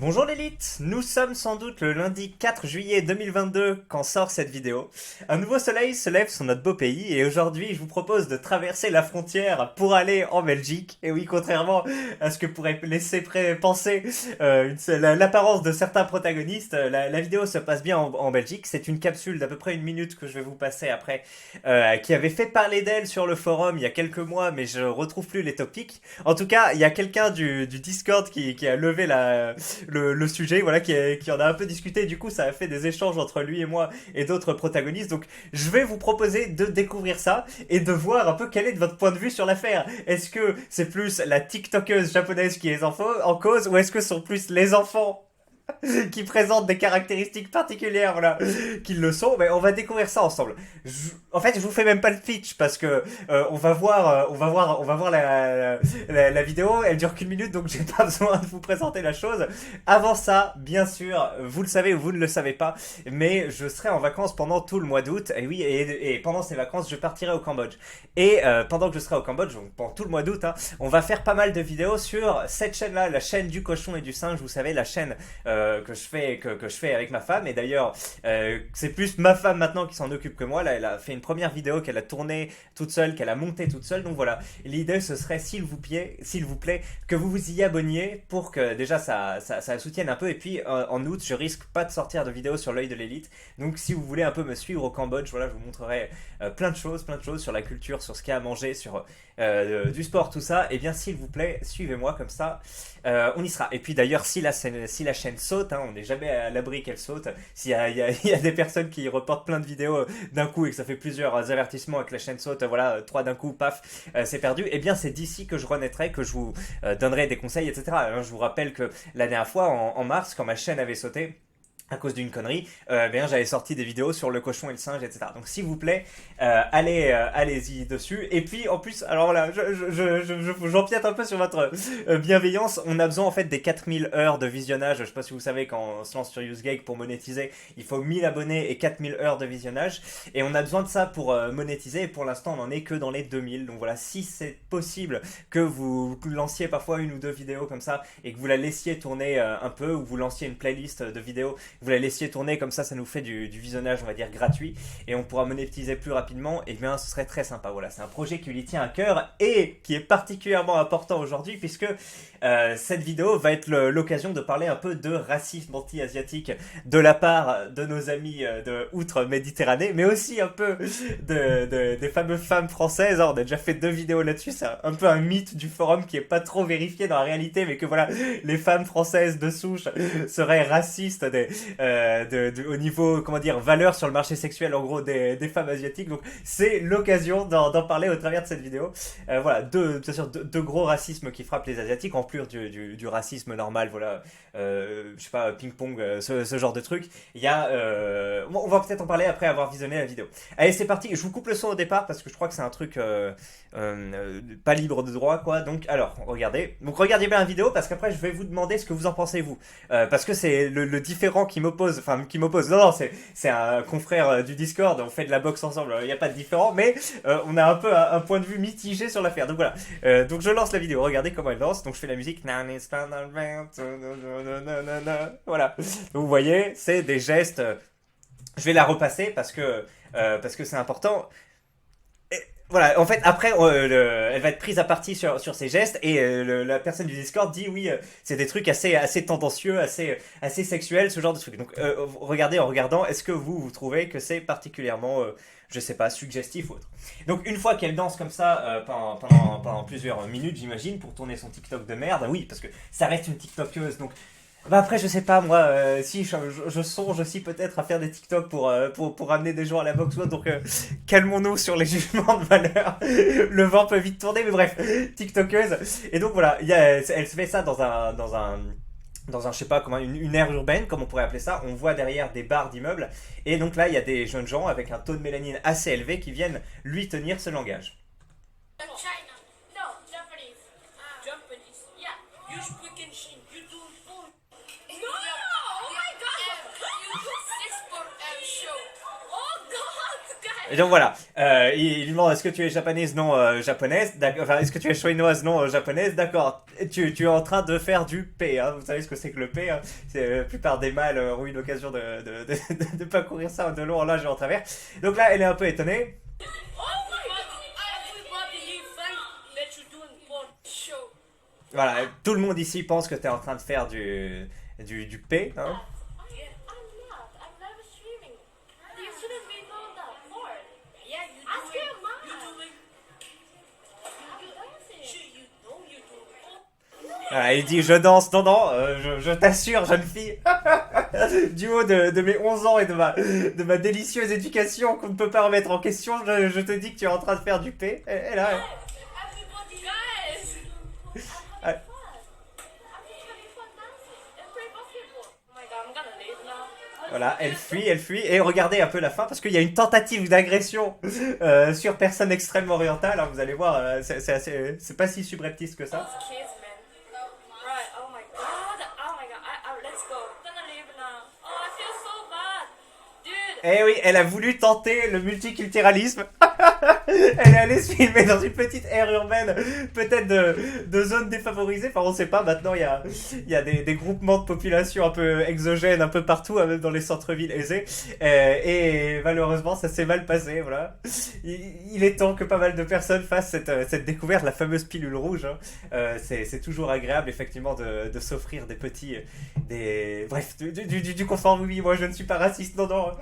Bonjour l'élite, nous sommes sans doute le lundi 4 juillet 2022 quand sort cette vidéo. Un nouveau soleil se lève sur notre beau pays et aujourd'hui je vous propose de traverser la frontière pour aller en Belgique. Et oui, contrairement à ce que pourrait laisser penser l'apparence de certains protagonistes, la vidéo se passe bien en Belgique. C'est une capsule d'à peu près une minute que je vais vous passer après, qui avait fait parler d'elle sur le forum il y a quelques mois, mais je retrouve plus les topics. En tout cas, il y a quelqu'un du Discord qui a levé le sujet, voilà, qui en a un peu discuté. Du coup, ça a fait des échanges entre lui et moi et d'autres protagonistes. Donc, je vais vous proposer de découvrir ça et de voir un peu quel est votre point de vue sur l'affaire. Est-ce que c'est plus la TikTokeuse japonaise qui est en cause, ou est-ce que ce sont plus les enfants qui présentent des caractéristiques particulières, voilà, qui le sont? Mais on va découvrir ça ensemble. En fait, je vous fais même pas le pitch parce que on va voir la vidéo. Elle dure qu'une minute, donc j'ai pas besoin de vous présenter la chose. Avant ça, bien sûr, vous le savez ou vous ne le savez pas, mais je serai en vacances pendant tout le mois d'août. Et oui, et pendant ces vacances, je partirai au Cambodge. Et pendant que je serai au Cambodge, donc pendant tout le mois d'août, hein, on va faire pas mal de vidéos sur cette chaîne-là, la chaîne du cochon et du singe. Vous savez, la chaîne que je fais avec ma femme. Et d'ailleurs, c'est plus ma femme maintenant qui s'en occupe que moi. Là, elle a fait une première vidéo qu'elle a tournée toute seule, qu'elle a montée toute seule. Donc voilà, l'idée ce serait, s'il vous plaît, que vous vous y abonniez pour que déjà ça soutienne un peu. Et puis en août, je risque pas de sortir de vidéo sur l'œil de l'élite. Donc si vous voulez un peu me suivre au Cambodge, voilà, je vous montrerai plein de choses sur la culture, sur ce qu'il y a à manger, sur du sport, tout ça. Et bien s'il vous plaît, suivez-moi comme ça. On y sera. Et puis d'ailleurs, si la chaîne saute, hein, on n'est jamais à l'abri qu'elle saute. S'il y a, il y a des personnes qui reportent plein de vidéos d'un coup et que ça fait plusieurs avertissements et que la chaîne saute, voilà, trois d'un coup, paf, c'est perdu. Et bien c'est d'ici que je renaîtrai, que je vous donnerai des conseils, etc. Alors, je vous rappelle que la dernière fois, en mars, quand ma chaîne avait sauté, à cause d'une connerie, bien j'avais sorti des vidéos sur le cochon et le singe, etc. Donc s'il vous plaît, allez-y dessus. Et puis en plus, alors là, j'empiète un peu sur votre bienveillance. On a besoin en fait des 4000 heures de visionnage. Je sais pas si vous savez, quand on se lance sur UseGag pour monétiser, il faut 1000 abonnés et 4000 heures de visionnage. Et on a besoin de ça pour monétiser. Et pour l'instant, on en est que dans les 2000. Donc voilà, si c'est possible que vous lanciez parfois une ou deux vidéos comme ça et que vous la laissiez tourner un peu, ou vous lanciez une playlist de vidéos, vous la laissiez tourner comme ça nous fait du visionnage, on va dire, gratuit, et on pourra monétiser plus rapidement. Et bien ce serait très sympa. Voilà, c'est un projet qui lui tient à cœur et qui est particulièrement important aujourd'hui, puisque cette vidéo va être l'occasion de parler un peu de racisme anti-asiatique de la part de nos amis de outre-Méditerranée, mais aussi un peu des fameuses femmes françaises. On a déjà fait deux vidéos là-dessus. C'est un peu un mythe du forum qui est pas trop vérifié dans la réalité, mais que voilà, les femmes françaises de souche seraient racistes au niveau, comment dire, valeur sur le marché sexuel, en gros, des femmes asiatiques. Donc c'est l'occasion d'en parler au travers de cette vidéo. Voilà, bien sûr, deux gros racismes qui frappent les asiatiques, en plus du racisme normal, voilà, je sais pas, ping-pong, ce genre de truc. Il y a, on va peut-être en parler après avoir visionné la vidéo. Allez, c'est parti. Je vous coupe le son au départ parce que je crois que c'est un truc pas libre de droit, quoi. Donc alors, regardez. Donc regardez bien la vidéo, parce qu'après je vais vous demander ce que vous en pensez, vous. Parce que c'est le différent qui m'oppose. Enfin, qui m'oppose. Non, c'est un confrère du Discord. On fait de la boxe ensemble. Il n'y a pas de différent, mais on a un peu un point de vue mitigé sur l'affaire. Donc voilà. Donc je lance la vidéo. Regardez comment elle lance. Donc je fais la musique. Voilà. Donc vous voyez, c'est des gestes. Je vais la repasser parce que c'est important. Voilà, en fait, après, elle va être prise à partie sur ses gestes, et la personne du Discord dit oui, c'est des trucs assez tendancieux, assez sexuels, ce genre de trucs. Donc, regardez, en regardant, est-ce que vous trouvez que c'est particulièrement, je sais pas, suggestif ou autre? Donc, une fois qu'elle danse comme ça pendant plusieurs minutes, j'imagine, pour tourner son TikTok de merde, oui, parce que ça reste une TikTokeuse, donc bah après, je sais pas, moi, si je songe aussi peut-être à faire des TikTok pour amener des gens à la boxe ou autre, donc calmons-nous sur les jugements de valeur. Le vent peut vite tourner, mais bref, TikTokeuse. Et donc voilà, elle se fait ça dans un, je sais pas, comment, une aire urbaine, comme on pourrait appeler ça. On voit derrière des barres d'immeubles, et donc là, il y a des jeunes gens avec un taux de mélanine assez élevé qui viennent lui tenir ce langage. China. No, Japanese. Japanese. Yeah. You speak in Shin. You do full. No! Oh my god! You do 6 for show. Oh god, guys! Et donc voilà, il lui demande est-ce que tu es japonaise, non japonaise, d'accord, enfin est-ce que tu es chinoise, non japonaise, d'accord, tu es en train de faire du P, hein. Vous savez ce que c'est que le P, hein. C'est la plupart des mâles ont eu l'occasion de parcourir ça de long en large et en travers. Donc là, elle est un peu étonnée. Oh my god! Everybody here think that you're doing porn show. Voilà, tout le monde ici pense que tu es en train de faire du P, hein. Yeah, I'm not. I'm never streaming. You shouldn't be doing that porn. Yeah, you do it. Your mom. You do it. I'm dancing. Shit, you know you do it. Voilà, il dit je danse, non, je t'assure, jeune fille, du haut de mes 11 ans et de ma délicieuse éducation qu'on ne peut pas remettre en question, je te dis que tu es en train de faire du P. Et là, Everybody, guys. I'm having fun. I'm just having fun dancing and playing basketball. Oh my god, I'm gonna leave now. voilà, elle fuit, et regardez un peu la fin, parce qu'il y a une tentative d'agression sur personne extrêmement orientale, hein, vous allez voir, c'est pas si subreptice que ça. Those kids, man. Right, oh my god. Oh my god. Let's go. I'm gonna leave now. Oh, I feel so bad. Dude. Eh oui, elle a voulu tenter le multiculturalisme. Elle est allée se filmer dans une petite aire urbaine, peut-être de zone défavorisée. Enfin, on sait pas. Maintenant, il y a des groupements de population un peu exogènes un peu partout, hein, même dans les centres-villes aisés. Et malheureusement, ça s'est mal passé. Voilà. Il est temps que pas mal de personnes fassent cette découverte, la fameuse pilule rouge, hein. C'est toujours agréable, effectivement, de s'offrir bref, du confort. Oui, moi, je ne suis pas raciste. Non.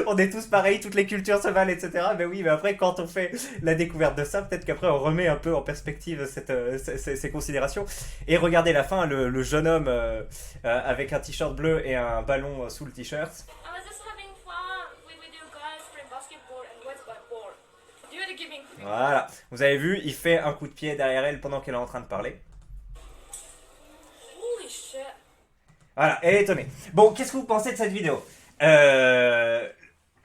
On est tous pareils, toutes les cultures se valent, etc. Mais oui, mais après, quand on fait la découverte de ça, peut-être qu'après on remet un peu en perspective ces considérations. Et regardez la fin, le jeune homme avec un t-shirt bleu et un ballon sous le t-shirt. I was just having fun with you guys playing basketball and what's my ball. Dude, giving. Voilà, vous avez vu, il fait un coup de pied derrière elle pendant qu'elle est en train de parler. Holy shit. Voilà, elle est étonnée. Bon, qu'est-ce que vous pensez de cette vidéo?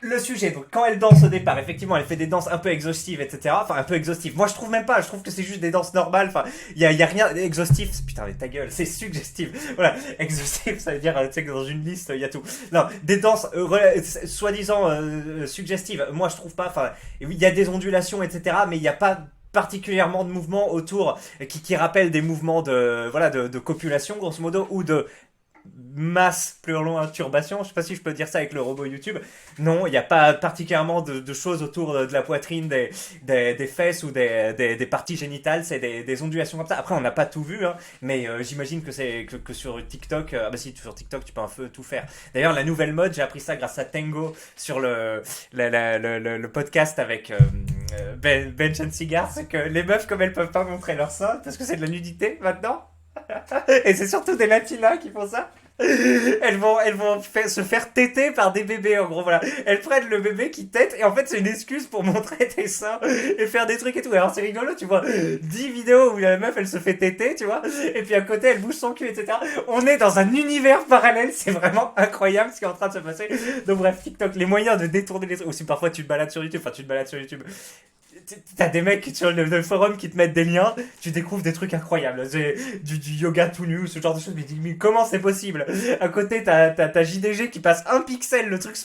Le sujet, donc quand elle danse au départ, effectivement, elle fait des danses un peu exhaustives, etc. Enfin, un peu exhaustives. Moi, je trouve même pas. Je trouve que c'est juste des danses normales. Enfin, y a rien exhaustif. Putain, mais ta gueule, c'est suggestif. Voilà, exhaustif, ça veut dire, tu sais que dans une liste, il y a tout. Non, des danses soi-disant suggestives. Moi, je trouve pas. Enfin, il y a des ondulations, etc. Mais il n'y a pas particulièrement de mouvements autour qui rappellent des mouvements de copulation, grosso modo, ou de masse turbation, je sais pas si je peux dire ça avec le robot YouTube. Non, il n'y a pas particulièrement de choses autour de la poitrine, des fesses ou des parties génitales, c'est des ondulations comme ça. Après, on n'a pas tout vu, hein, mais j'imagine que sur TikTok, ah bah si, sur TikTok, tu peux un peu tout faire. D'ailleurs, la nouvelle mode, j'ai appris ça grâce à Tango sur le podcast avec Bench and Cigar, c'est que les meufs, comme elles peuvent pas montrer leur sein, parce que c'est de la nudité maintenant, et c'est surtout des latinas qui font ça. Elles vont se faire téter par des bébés, en gros, voilà. Elles prennent le bébé qui tète, et en fait, c'est une excuse pour montrer tes seins et faire des trucs et tout. Alors, c'est rigolo, tu vois, 10 vidéos où la meuf, elle se fait téter, tu vois, et puis à côté, elle bouge son cul, etc. On est dans un univers parallèle, c'est vraiment incroyable ce qui est en train de se passer. Donc, bref, TikTok, les moyens de détourner les trucs. Aussi, parfois, tu te balades sur YouTube, t'as des mecs sur le forum qui te mettent des liens, tu découvres des trucs incroyables, du yoga tout nu, ce genre de choses, mais comment c'est possible? À côté, t'as JDG qui passe un pixel, le truc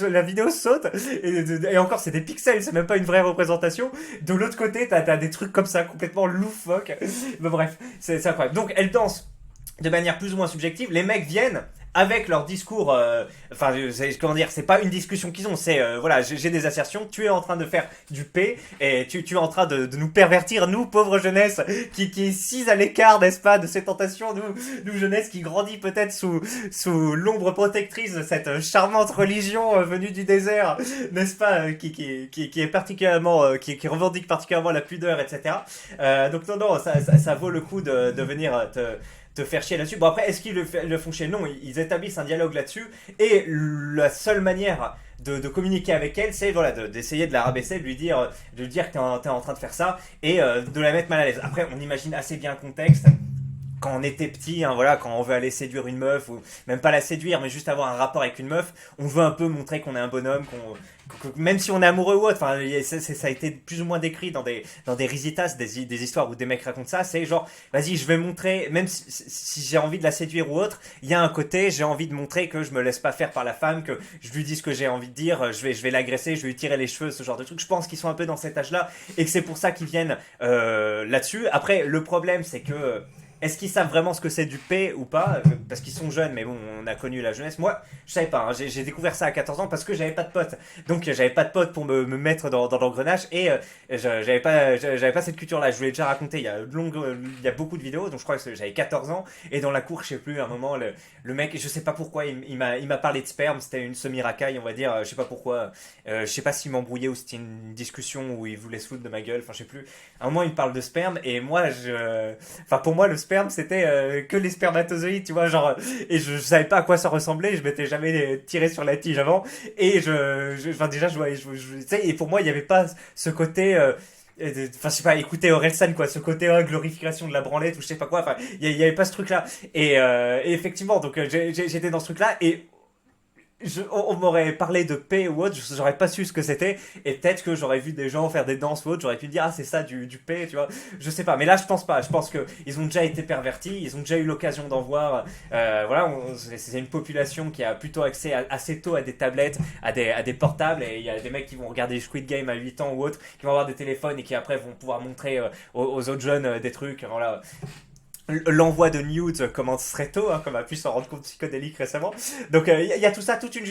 la vidéo saute, et encore, c'est des pixels, c'est même pas une vraie représentation. De l'autre côté, t'as des trucs comme ça, complètement loufoques. Mais bref, c'est incroyable. Donc, elle danse de manière plus ou moins subjective, les mecs viennent avec leur discours, comment dire, c'est pas une discussion qu'ils ont, c'est voilà, j'ai des assertions, tu es en train de faire du P, et tu es en train de nous pervertir, nous, pauvre jeunesse, qui est si à l'écart, n'est-ce pas, de ces tentations, nous jeunesse qui grandit peut-être sous l'ombre protectrice de cette charmante religion venue du désert, n'est-ce pas, qui est particulièrement, qui revendique particulièrement la pudeur, etc. Donc non, ça vaut le coup de venir te faire chier là-dessus. Bon, après, est-ce qu'ils le font chier? Non, ils établissent un dialogue là-dessus, et la seule manière de communiquer avec elle, c'est voilà, d'essayer de la rabaisser, de lui dire que t'es en train de faire ça, et de la mettre mal à l'aise. Après, on imagine assez bien le contexte. quand on était petit, hein, voilà, quand on veut aller séduire une meuf, ou même pas la séduire, mais juste avoir un rapport avec une meuf, on veut un peu montrer qu'on est un bonhomme, même si on est amoureux ou autre, enfin, ça a été plus ou moins décrit dans des risitas, des histoires où des mecs racontent ça, c'est genre, vas-y, je vais montrer, même si j'ai envie de la séduire ou autre, il y a un côté, j'ai envie de montrer que je me laisse pas faire par la femme, que je lui dis ce que j'ai envie de dire, je vais l'agresser, je vais lui tirer les cheveux, ce genre de trucs. Je pense qu'ils sont un peu dans cet âge-là, et que c'est pour ça qu'ils viennent là-dessus. Après, le problème, c'est que est-ce qu'ils savent vraiment ce que c'est du P ou pas? Parce qu'ils sont jeunes, mais bon, on a connu la jeunesse. Moi, je savais pas, hein. J'ai découvert ça à 14 ans parce que j'avais pas de potes. Donc, j'avais pas de potes pour me mettre dans l'engrenage et j'avais pas cette culture-là. Je vous l'ai déjà raconté, il y a beaucoup de vidéos, donc je crois que j'avais 14 ans. Et dans la cour, je sais plus, à un moment, le mec, je sais pas pourquoi, il m'a parlé de sperme. C'était une semi-racaille, on va dire. Je sais pas pourquoi. Je sais pas s'il m'embrouillait ou c'était une discussion où il voulait se foutre de ma gueule. Enfin, je sais plus. À un moment, il me parle de sperme et moi, enfin, pour moi, le sperme, c'était que les spermatozoïdes, tu vois, genre, et je savais pas à quoi ça ressemblait, je m'étais jamais tiré sur la tige avant, et enfin, déjà, tu sais, et pour moi, il y avait pas ce côté, enfin, je sais pas, écouter Orelsan, quoi, ce côté glorification de la branlette, ou je sais pas quoi, enfin, il y avait pas ce truc-là, et effectivement, donc, j'étais dans ce truc-là, et on m'aurait parlé de paix ou autre, j'aurais pas su ce que c'était, et peut-être que j'aurais vu des gens faire des danses ou autre, j'aurais pu me dire, ah, c'est ça du paix, tu vois, je sais pas, mais là, je pense pas, je pense que ils ont déjà été pervertis, ils ont déjà eu l'occasion d'en voir, voilà, c'est une population qui a plutôt accès assez tôt à des tablettes, à des portables, et il y a des mecs qui vont regarder Squid Game à 8 ans ou autre, qui vont avoir des téléphones et qui après vont pouvoir montrer aux autres jeunes des trucs, voilà. L'envoi de nudes commence très tôt, hein, comme a pu s'en rendre compte psychodélique récemment. Donc y a tout ça, toute une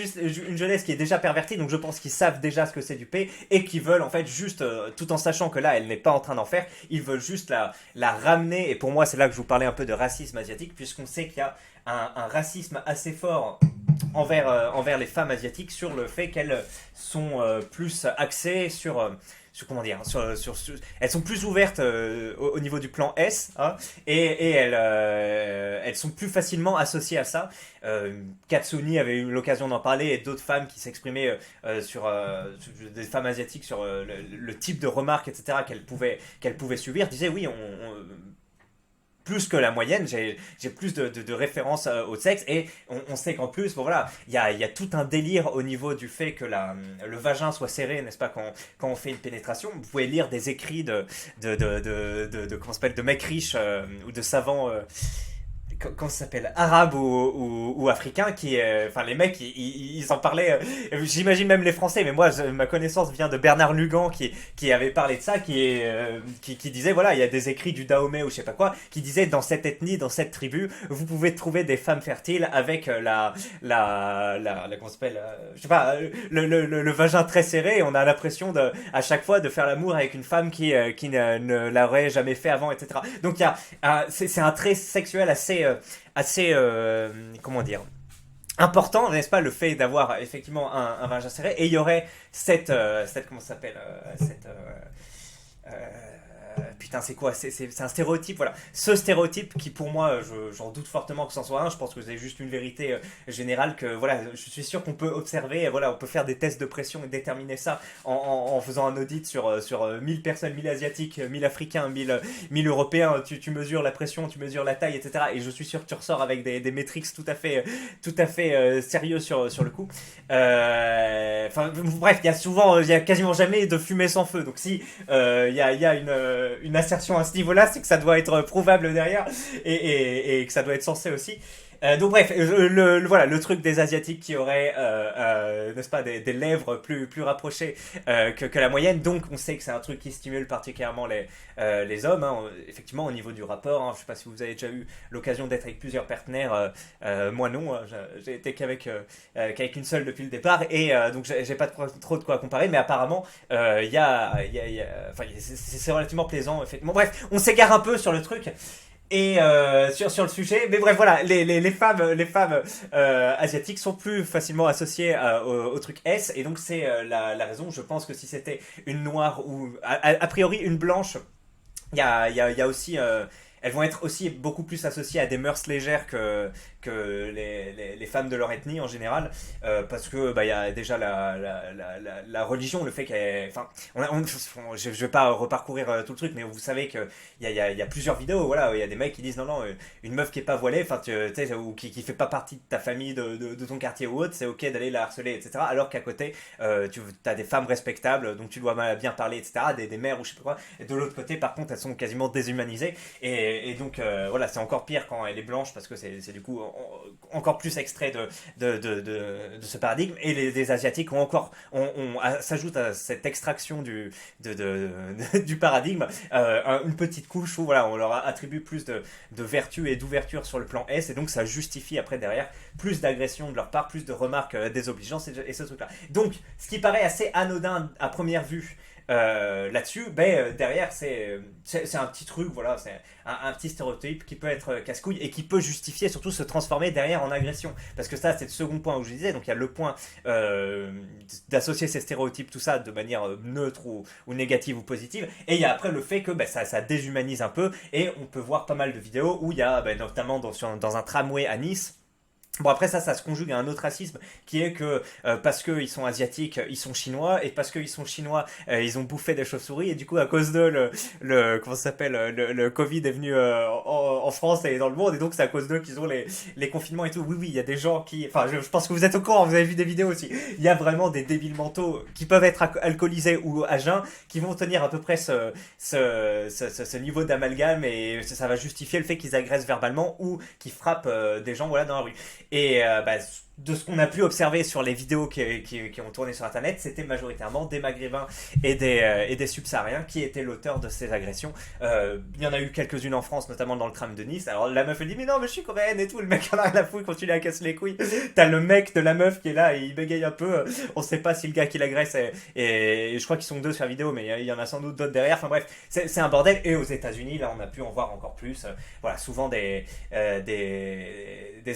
jeunesse qui est déjà pervertie, donc je pense qu'ils savent déjà ce que c'est du P, et qu'ils veulent en fait juste, tout en sachant que là elle n'est pas en train d'en faire, ils veulent juste la ramener, et pour moi c'est là que je vous parlais un peu de racisme asiatique, puisqu'on sait qu'il y a un racisme assez fort envers les femmes asiatiques sur le fait qu'elles sont plus axées comment dire, elles sont plus ouvertes au niveau du plan S, hein, et elles sont plus facilement associées à ça. Katsuni avait eu l'occasion d'en parler, et d'autres femmes qui s'exprimaient sur des femmes asiatiques sur le type de remarques, etc., qu'elles pouvaient subir, disaient oui, plus que la moyenne, j'ai plus de références au sexe, et on sait qu'en plus, bon voilà, il y a tout un délire au niveau du fait que le vagin soit serré, n'est-ce pas, quand on fait une pénétration. Vous pouvez lire des écrits comment ça s'appelle, de mecs riches ou de savants comment ça s'appelle, arabe ou africain, enfin les mecs ils en parlaient, j'imagine même les Français, mais moi ma connaissance vient de Bernard Lugan qui avait parlé de ça, qui disait voilà, il y a des écrits du Dahomey ou je sais pas quoi, qui disait dans cette ethnie, dans cette tribu, vous pouvez trouver des femmes fertiles avec comment ça s'appelle, je sais pas, le vagin très serré, et on a l'impression à chaque fois de faire l'amour avec une femme qui ne l'aurait jamais fait avant, etc. Donc c'est un trait sexuel assez comment dire, important, n'est-ce pas, le fait d'avoir effectivement un vagin serré, et il y aurait cette comment ça s'appelle, putain, c'est quoi, c'est un stéréotype, voilà. Ce stéréotype qui, pour moi, j'en doute fortement que ce soit un. Je pense que c'est juste une vérité générale, que voilà, je suis sûr qu'on peut observer, voilà, on peut faire des tests de pression et déterminer ça en faisant un audit sur 1000 personnes, 1000 asiatiques, 1000 africains, 1000 européens. Tu mesures la pression, tu mesures la taille, etc. Et je suis sûr que tu ressors avec des métriques tout à fait sérieux sur le coup. Enfin, bref, il y a quasiment jamais de fumée sans feu. Donc si il y a une assertion à ce niveau-là, c'est que ça doit être prouvable derrière, et que ça doit être censé aussi. Donc bref, voilà, le truc des Asiatiques qui auraient, n'est-ce pas, des lèvres plus rapprochées que la moyenne. Donc on sait que c'est un truc qui stimule particulièrement les hommes, hein, effectivement, au niveau du rapport. Hein. Je ne sais pas si vous avez déjà eu l'occasion d'être avec plusieurs partenaires. Moi non, hein, j'ai été qu'avec une seule depuis le départ, et donc j'ai pas trop de quoi comparer, mais apparemment enfin, c'est relativement plaisant, effectivement. Bref, on s'égare un peu sur le truc. Et sur le sujet, mais bref, voilà, les femmes asiatiques sont plus facilement associées au truc S, et donc c'est la raison. Je pense que si c'était une noire ou a priori une blanche, il y a aussi elles vont être aussi beaucoup plus associées à des mœurs légères que les femmes de leur ethnie en général, parce que bah, y a déjà la religion, le fait qu'elle... Enfin, je vais pas reparcourir tout le truc, mais vous savez qu'il y a plusieurs vidéos, voilà, il y a des mecs qui disent non, non, une meuf qui est pas voilée, enfin, tu sais, ou qui fait pas partie de ta famille, de ton quartier ou autre, c'est ok d'aller la harceler, etc. Alors qu'à côté, tu as des femmes respectables, donc tu dois bien parler, etc., des mères ou je sais pas quoi, et de l'autre côté, par contre, elles sont quasiment déshumanisées, et donc, voilà, c'est encore pire quand elle est blanche, parce que c'est du coup encore plus extrait de ce paradigme, et les Asiatiques ont encore, s'ajoute à cette extraction du paradigme, une petite couche où voilà, on leur attribue plus de vertu et d'ouverture sur le plan S, et donc ça justifie après derrière plus d'agression de leur part, plus de remarques désobligeantes et ce truc-là. Donc, ce qui paraît assez anodin à première vue, là-dessus, derrière c'est un petit truc, voilà, c'est un petit stéréotype qui peut être casse-couille et qui peut justifier, surtout se transformer derrière en agression, parce que ça c'est le second point où je disais, donc il y a le point d'associer ces stéréotypes, tout ça de manière neutre ou négative ou positive, et il y a après le fait que ça déshumanise un peu, et on peut voir pas mal de vidéos où il y a notamment dans un tramway à Nice. Bon, après ça se conjugue à un autre racisme qui est que parce qu'ils sont asiatiques, ils sont chinois, et parce qu'ils sont chinois, ils ont bouffé des chauves-souris, et du coup à cause de comment ça s'appelle, le Covid est venu en France et dans le monde, et donc c'est à cause d'eux qu'ils ont les confinements et tout. Oui, il y a des gens qui, enfin je pense que vous êtes au courant, vous avez vu des vidéos aussi, il y a vraiment des débiles mentaux qui peuvent être alcoolisés ou à jeun, qui vont tenir à peu près ce niveau d'amalgame, et ça va justifier le fait qu'ils agressent verbalement ou qu'ils frappent des gens, voilà, dans la rue. Et de ce qu'on a pu observer sur les vidéos qui ont tourné sur internet, c'était majoritairement des Maghrébins et des Subsahariens qui étaient l'auteur de ces agressions. Il y en a eu quelques-unes en France, notamment dans le tram de Nice. Alors la meuf elle dit mais non mais je suis coréenne et tout, le mec en a rien à foutre, continue à casser les couilles. T'as le mec de la meuf qui est là et il bégaye un peu, on sait pas si le gars qui l'agresse et je crois qu'ils sont deux sur la vidéo, mais il y en a sans doute d'autres derrière. Enfin bref, c'est un bordel. Et aux États-Unis, là on a pu en voir encore plus, voilà, souvent des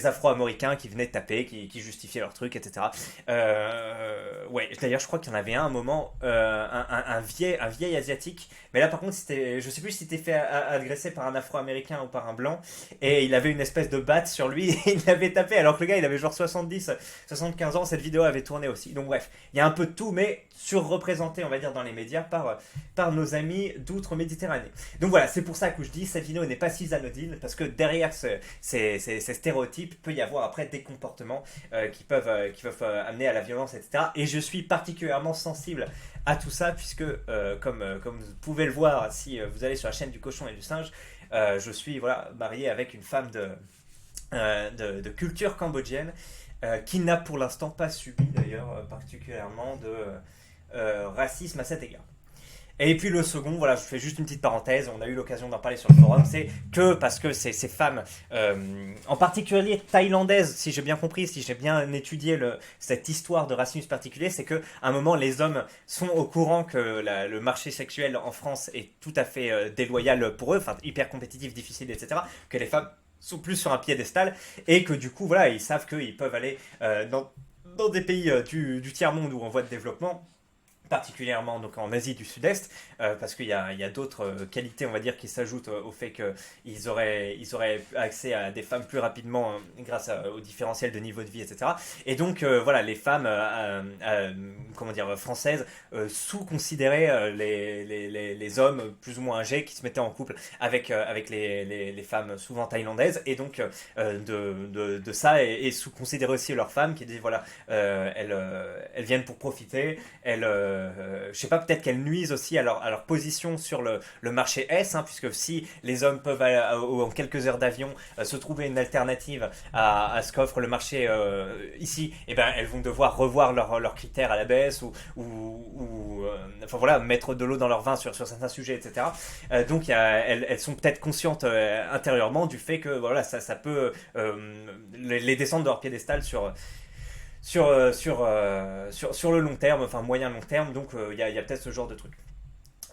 Afro-Américains qui venaient taper, qui justifiaient leur truc, etc. Ouais, d'ailleurs, je crois qu'il y en avait un moment, un vieil asiatique, mais là par contre, je sais plus si c'était fait agresser par un Afro-Américain ou par un blanc, et il avait une espèce de batte sur lui, et il l'avait tapé, alors que le gars, il avait genre 75 ans, cette vidéo avait tourné aussi. Donc bref, il y a un peu de tout, mais surreprésenté, on va dire, dans les médias par nos amis d'outre-Méditerranée. Donc voilà, c'est pour ça que je dis, cette vidéo n'est pas si anodine, parce que derrière ces stéréotypes, peut y avoir après des comportements qui peuvent amener à la violence, etc. Et je suis particulièrement sensible à tout ça, puisque comme vous pouvez le voir si vous allez sur la chaîne du cochon et du singe, je suis marié avec une femme de culture cambodgienne, qui n'a pour l'instant pas subi d'ailleurs particulièrement de racisme à cet égard. Et puis le second, voilà, je fais juste une petite parenthèse, on a eu l'occasion d'en parler sur le forum, c'est que parce que ces femmes, en particulier thaïlandaises, si j'ai bien compris, si j'ai bien étudié cette histoire de racisme particulier, c'est qu'à un moment les hommes sont au courant que le marché sexuel en France est tout à fait déloyal pour eux, enfin hyper compétitif, difficile, etc., que les femmes sont plus sur un piédestal, et que du coup, voilà, ils savent qu'ils peuvent aller dans des pays du tiers-monde ou en voie de développement, particulièrement donc en Asie du Sud-Est, parce qu'il y a d'autres qualités, on va dire, qui s'ajoutent au fait qu'ils auraient accès à des femmes plus rapidement grâce au différentiel de niveau de vie, etc. Et donc, voilà, les femmes comment dire, françaises sous-considéraient les hommes plus ou moins âgés qui se mettaient en couple avec les femmes souvent thaïlandaises, et donc de ça, et sous-considéraient aussi leurs femmes qui disaient, voilà, elles viennent pour profiter, je sais pas, peut-être qu'elles nuisent aussi à leur position sur le marché S, hein, puisque si les hommes peuvent en quelques heures d'avion se trouver une alternative à ce qu'offre le marché ici, et ben elles vont devoir revoir leurs critères à la baisse ou enfin voilà, mettre de l'eau dans leur vin sur certains sujets, etc. Donc elles sont peut-être conscientes intérieurement du fait que voilà, ça peut les descendre de leur piédestal sur le long terme, enfin moyen-long terme, donc il y a peut-être ce genre de truc.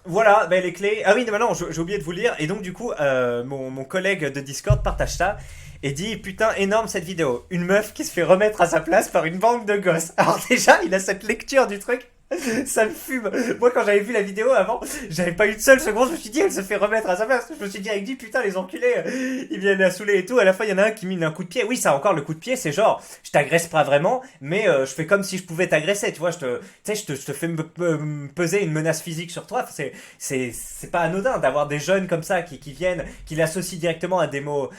Voilà, les clés. Ah oui, non, j'ai oublié de vous le dire, et donc du coup, mon collègue de Discord partage ça, et dit, putain, énorme cette vidéo, une meuf qui se fait remettre à sa place par une bande de gosses. Alors déjà, il a cette lecture du truc, Ça me fume. Moi, quand j'avais vu la vidéo avant, j'avais pas eu une seule seconde. Je me suis dit, elle se fait remettre à sa place. Je me suis direct dit, putain, les enculés, ils viennent la saouler et tout. À la fin, il y en a un qui mine un coup de pied. Oui, ça encore le coup de pied, c'est genre, je t'agresse pas vraiment, mais je fais comme si je pouvais t'agresser. Tu vois, tu sais, je te fais me peser une menace physique sur toi. C'est pas anodin d'avoir des jeunes comme ça qui viennent, qui l'associent directement à des mots,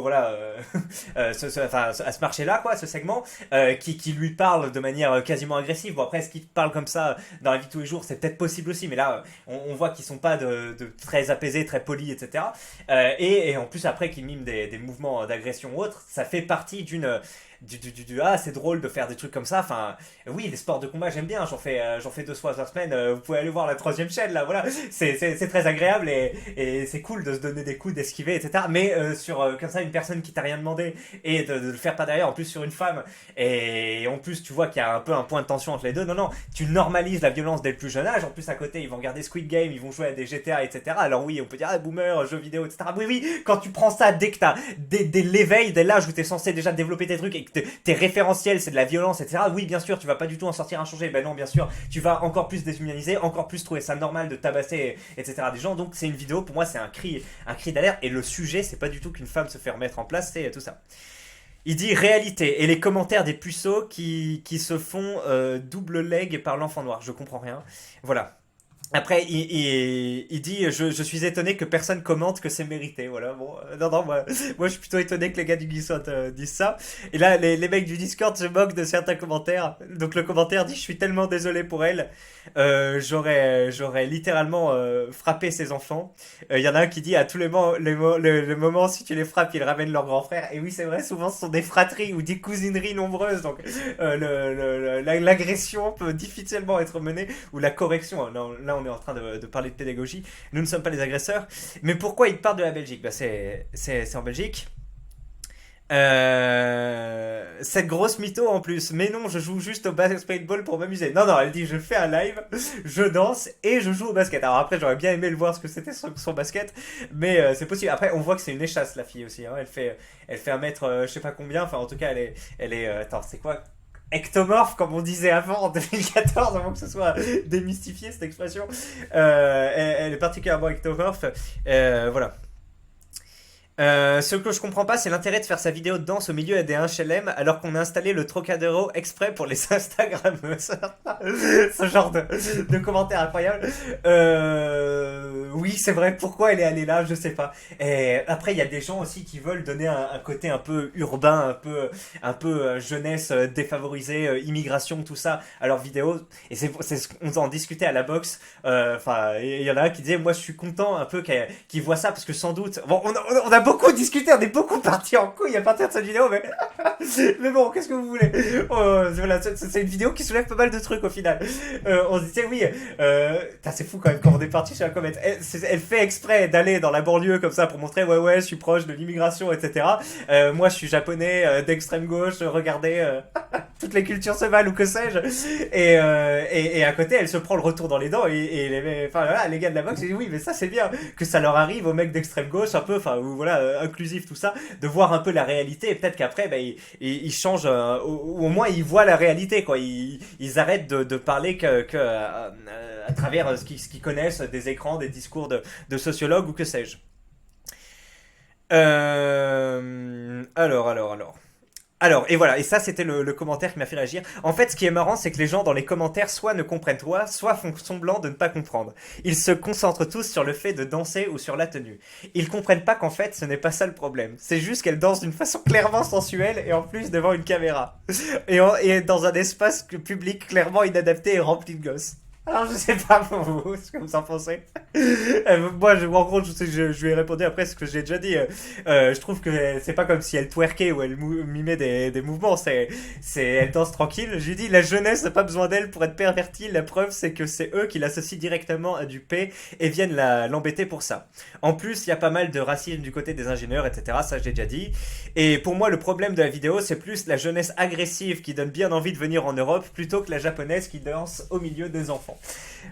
voilà, enfin, à ce marché-là, quoi, ce segment, qui lui parle de manière quasiment agressive. Bon, après, est-ce qu'ils parlent comme ça dans la vie de tous les jours? C'est peut-être possible aussi, mais là, on voit qu'ils sont pas de très apaisés, très polis, etc. Et en plus, après, qu'ils miment des mouvements d'agression ou autres, ça fait partie ah, c'est drôle de faire des trucs comme ça. Enfin, oui, les sports de combat, j'aime bien. J'en fais 2 fois par semaine. Vous pouvez aller voir la 3e chaîne, là, voilà. C'est très agréable et c'est cool de se donner des coups, d'esquiver, etc. Mais comme ça, une personne qui t'a rien demandé et de le faire pas derrière, en plus sur une femme, et en plus, tu vois qu'il y a un peu un point de tension entre les deux. Non, non, tu normalises la violence dès le plus jeune âge. En plus, à côté, ils vont regarder Squid Game, ils vont jouer à des GTA, etc. Alors oui, on peut dire, ah, boomer, jeux vidéo, etc. Oui, oui, quand tu prends ça dès que t'as dès l'éveil, dès l'âge où t'es censé déjà développer tes trucs et que tes référentiels, c'est de la violence, etc. Oui, bien sûr, tu vas pas du tout en sortir inchangé. Ben non, bien sûr, tu vas encore plus déshumaniser, encore plus trouver ça normal de tabasser, etc. des gens. Donc c'est une vidéo, pour moi, c'est un cri d'alerte. Et le sujet, c'est pas du tout qu'une femme se fait remettre en place, c'est tout ça. Il dit réalité et les commentaires des puceaux qui se font double leg par l'enfant noir. Je comprends rien. Voilà. Après, il dit je suis étonné que personne commente que c'est mérité. Voilà, bon. Non, moi je suis plutôt étonné que les gars du Discord disent ça. Et là, les mecs du Discord se moquent de certains commentaires. Donc le commentaire dit je suis tellement désolé pour elle. J'aurais littéralement frappé ses enfants. Il y en a un qui dit à tous les moments, si tu les frappes, ils ramènent leur grand frère. Et oui, c'est vrai, souvent ce sont des fratries ou des cousineries nombreuses. Donc l'agression peut difficilement être menée ou la correction. Non, là, on est en train de parler de pédagogie. Nous ne sommes pas les agresseurs. Mais pourquoi il parle de la Belgique? Bah, c'est en Belgique. Cette grosse mytho en plus. Mais non, je joue juste au basketball pour m'amuser. Non, elle dit je fais un live, je danse et je joue au basket. Alors après, j'aurais bien aimé le voir ce que c'était son basket, mais c'est possible. Après, on voit que c'est une échasse la fille aussi. Hein. Elle fait 1 mètre, je sais pas combien. Enfin, en tout cas, elle est. Attends, c'est quoi? Ectomorphe, comme on disait avant en 2014, avant que ce soit démystifié cette expression. Elle est particulièrement ectomorphe. Voilà. Ce que je comprends pas, c'est l'intérêt de faire sa vidéo de danse au milieu des HLM alors qu'on a installé le Trocadéro exprès pour les Instagrammeuses. Ce genre de commentaires incroyables. Oui, c'est vrai, pourquoi elle est allée là, je sais pas. Et après, il y a des gens aussi qui veulent donner un côté un peu urbain, un peu jeunesse défavorisée, immigration, tout ça à leurs vidéos. Et on en discutait à la boxe. Enfin, il y en a un qui disait, moi je suis content un peu qu'ils voient ça parce que sans doute, bon, on a beaucoup discuté, on est beaucoup parti en couille à partir de cette vidéo, mais mais bon, qu'est-ce que vous voulez? Voilà, c'est une vidéo qui soulève pas mal de trucs au final. On se disait oui, c'est fou quand même quand on est parti chez la comète. Elle fait exprès d'aller dans la banlieue comme ça pour montrer ouais, je suis proche de l'immigration, etc. Moi, je suis japonais d'extrême gauche. Regardez, toutes les cultures se valent ou que sais-je. Et à côté, elle se prend le retour dans les dents enfin voilà, les gars de la boxe, ils disent oui, mais ça c'est bien que ça leur arrive aux mecs d'extrême gauche un peu, enfin voilà, inclusif tout ça, de voir un peu la réalité et peut-être qu'après ils changent ou au moins ils voient la réalité quoi. Ils arrêtent de parler que à travers ce qu'ils connaissent des écrans, des discours de sociologues ou que sais-je. Alors, et voilà, et ça c'était le commentaire qui m'a fait réagir. En fait, ce qui est marrant, c'est que les gens dans les commentaires soit ne comprennent pas, soit font semblant de ne pas comprendre. Ils se concentrent tous sur le fait de danser ou sur la tenue. Ils comprennent pas qu'en fait, ce n'est pas ça le problème. C'est juste qu'elle danse d'une façon clairement sensuelle et en plus devant une caméra. Et dans un espace public clairement inadapté et rempli de gosses. Alors je sais pas pour vous, ce que vous en pensez. Moi, en gros, je lui ai répondu après ce que j'ai déjà dit. Je trouve que c'est pas comme si elle twerkait ou elle mimait des mouvements. Elle danse tranquille. Je lui dis, la jeunesse n'a pas besoin d'elle pour être pervertie. La preuve, c'est que c'est eux qui l'associent directement à du P et viennent l'embêter pour ça. En plus, il y a pas mal de racisme du côté des ingénieurs, etc. Ça, j'ai déjà dit. Et pour moi, le problème de la vidéo, c'est plus la jeunesse agressive qui donne bien envie de venir en Europe plutôt que la japonaise qui danse au milieu des enfants.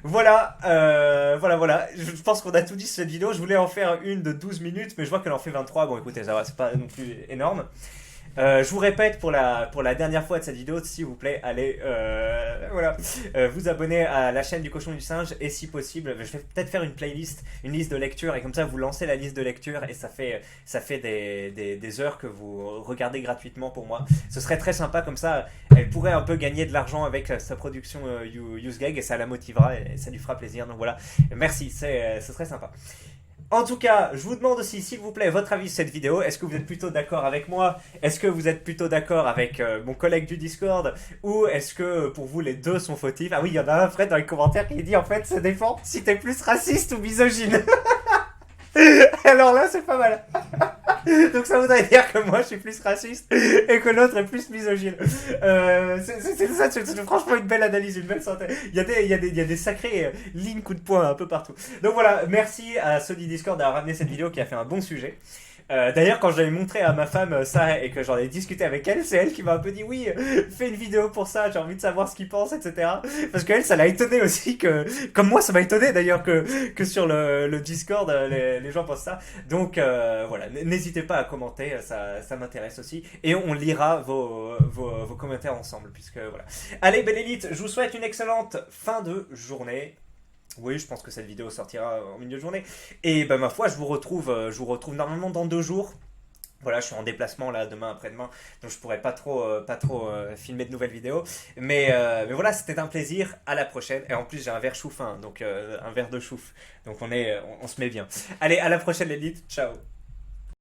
Voilà. Je pense qu'on a tout dit sur cette vidéo. Je voulais en faire une de 12 minutes, mais je vois qu'elle en fait 23. Bon, écoutez, ça va, c'est pas non plus énorme. Je vous répète pour la dernière fois de cette vidéo, s'il vous plaît, allez voilà, vous abonner à la chaîne du Cochon du Singe et si possible, je vais peut-être faire une playlist, une liste de lecture et comme ça vous lancez la liste de lecture et ça fait des heures que vous regardez gratuitement pour moi. Ce serait très sympa comme ça, elle pourrait un peu gagner de l'argent avec sa production UseGag et ça la motivera et ça lui fera plaisir. Donc voilà, merci, ce serait sympa. En tout cas, je vous demande aussi, s'il vous plaît, votre avis sur cette vidéo. Est-ce que vous êtes plutôt d'accord avec moi? Est-ce que vous êtes plutôt d'accord avec mon collègue du Discord? Ou est-ce que pour vous les deux sont fautifs? Ah oui, il y en a un après dans les commentaires qui dit en fait, ça dépend si t'es plus raciste ou misogyne. Alors là, c'est pas mal. Donc ça voudrait dire que moi je suis plus raciste et que l'autre est plus misogyne. C'est franchement une belle analyse, une belle synthèse. Il y a des sacrés lignes coups de poing un peu partout. Donc voilà, merci à Sony Discord d'avoir ramené cette vidéo qui a fait un bon sujet. D'ailleurs, quand j'avais montré à ma femme ça et que j'en ai discuté avec elle, c'est elle qui m'a un peu dit oui, fais une vidéo pour ça, j'ai envie de savoir ce qu'ils pensent, etc. Parce qu'elle, ça l'a étonné aussi que, comme moi, ça m'a étonné d'ailleurs que sur le Discord, les gens pensent ça. Donc voilà, n'hésitez pas à commenter, ça m'intéresse aussi. Et on lira vos commentaires ensemble, puisque voilà. Allez, belle élite, je vous souhaite une excellente fin de journée. Oui, je pense que cette vidéo sortira en milieu de journée. Et ben ma foi, je vous retrouve normalement dans 2 jours. Voilà, je suis en déplacement là demain après-demain, donc je pourrais pas trop filmer de nouvelles vidéos. Mais voilà, c'était un plaisir. À la prochaine. Et en plus, j'ai un verre chouf, hein, donc un verre de chouf. Donc on se met bien. Allez, à la prochaine, l'élite. Ciao.